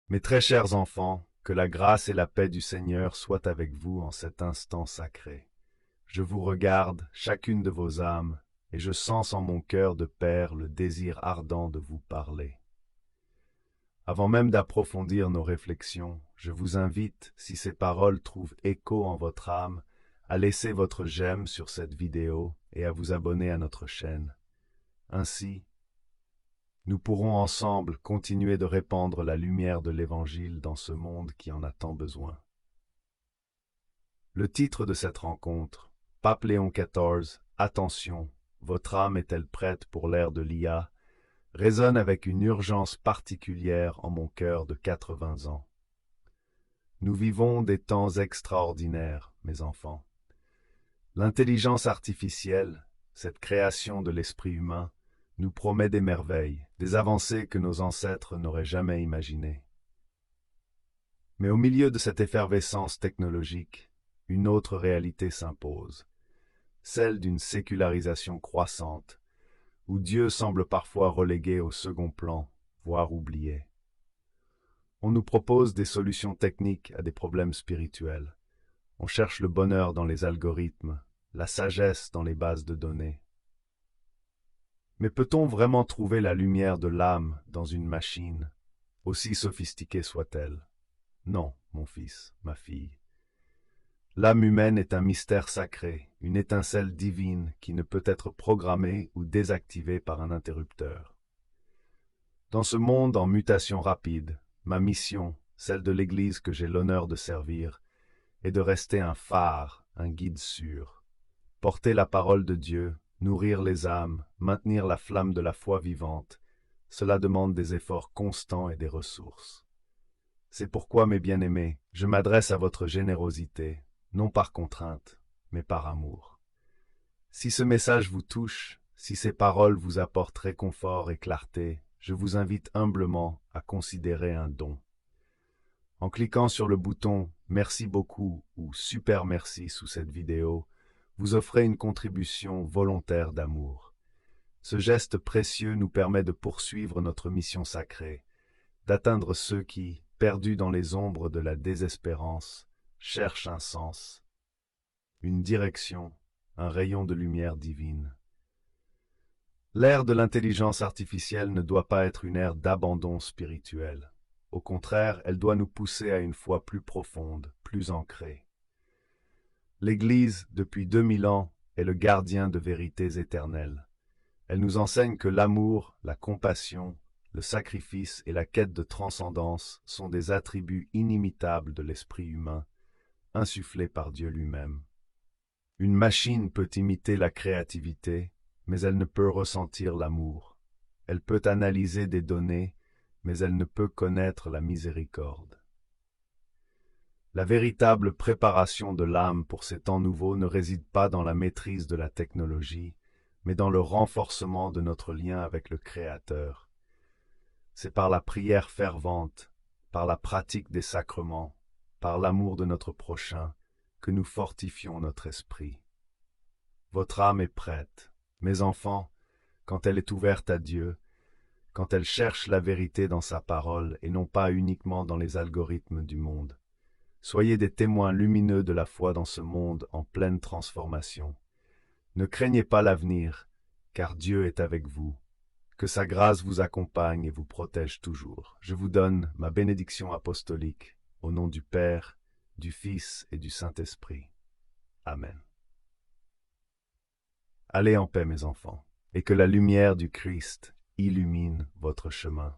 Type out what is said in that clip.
Mes très chers enfants, que la grâce et la paix du Seigneur soient avec vous en cet instant sacré. Je vous regarde, chacune de vos âmes, et je sens en mon cœur de père le désir ardent de vous parler. Avant même d'approfondir nos réflexions, je vous invite, si ces paroles trouvent écho en votre âme, à laisser votre j'aime sur cette vidéo et à vous abonner à notre chaîne. Ainsi, nous pourrons ensemble continuer de répandre la lumière de l'Évangile dans ce monde qui en a tant besoin. Le titre de cette rencontre, Pape Léon XIV, Attention, votre âme est-elle prête pour l'ère de l'IA, résonne avec une urgence particulière en mon cœur de 80 ans. Nous vivons des temps extraordinaires, mes enfants. L'intelligence artificielle, cette création de l'esprit humain, nous promet des merveilles, des avancées que nos ancêtres n'auraient jamais imaginées. Mais au milieu de cette effervescence technologique, une autre réalité s'impose, celle d'une sécularisation croissante, où Dieu semble parfois relégué au second plan, voire oublié. On nous propose des solutions techniques à des problèmes spirituels. On cherche le bonheur dans les algorithmes, la sagesse dans les bases de données. Mais peut-on vraiment trouver la lumière de l'âme dans une machine, aussi sophistiquée soit-elle? Non, mon fils, ma fille. L'âme humaine est un mystère sacré, une étincelle divine qui ne peut être programmée ou désactivée par un interrupteur. Dans ce monde en mutation rapide, ma mission, celle de l'Église que j'ai l'honneur de servir, est de rester un phare, un guide sûr. Porter la parole de Dieu, nourrir les âmes, maintenir la flamme de la foi vivante, cela demande des efforts constants et des ressources. C'est pourquoi, mes bien-aimés, je m'adresse à votre générosité, non par contrainte, mais par amour. Si ce message vous touche, si ces paroles vous apportent réconfort et clarté, je vous invite humblement à considérer un don. En cliquant sur le bouton « Merci beaucoup » ou « Super merci » sous cette vidéo, vous offrez une contribution volontaire d'amour. Ce geste précieux nous permet de poursuivre notre mission sacrée, d'atteindre ceux qui, perdus dans les ombres de la désespérance, cherchent un sens, une direction, un rayon de lumière divine. L'ère de l'intelligence artificielle ne doit pas être une ère d'abandon spirituel. Au contraire, elle doit nous pousser à une foi plus profonde, plus ancrée. L'Église, depuis 2000 ans, est le gardien de vérités éternelles. Elle nous enseigne que l'amour, la compassion, le sacrifice et la quête de transcendance sont des attributs inimitables de l'esprit humain, insufflés par Dieu lui-même. Une machine peut imiter la créativité, mais elle ne peut ressentir l'amour. Elle peut analyser des données, mais elle ne peut connaître la miséricorde. La véritable préparation de l'âme pour ces temps nouveaux ne réside pas dans la maîtrise de la technologie, mais dans le renforcement de notre lien avec le Créateur. C'est par la prière fervente, par la pratique des sacrements, par l'amour de notre prochain, que nous fortifions notre esprit. Votre âme est prête, mes enfants, quand elle est ouverte à Dieu, quand elle cherche la vérité dans sa parole et non pas uniquement dans les algorithmes du monde. Soyez des témoins lumineux de la foi dans ce monde en pleine transformation. Ne craignez pas l'avenir, car Dieu est avec vous. Que sa grâce vous accompagne et vous protège toujours. Je vous donne ma bénédiction apostolique, au nom du Père, du Fils et du Saint-Esprit. Amen. Allez en paix, mes enfants, et que la lumière du Christ illumine votre chemin.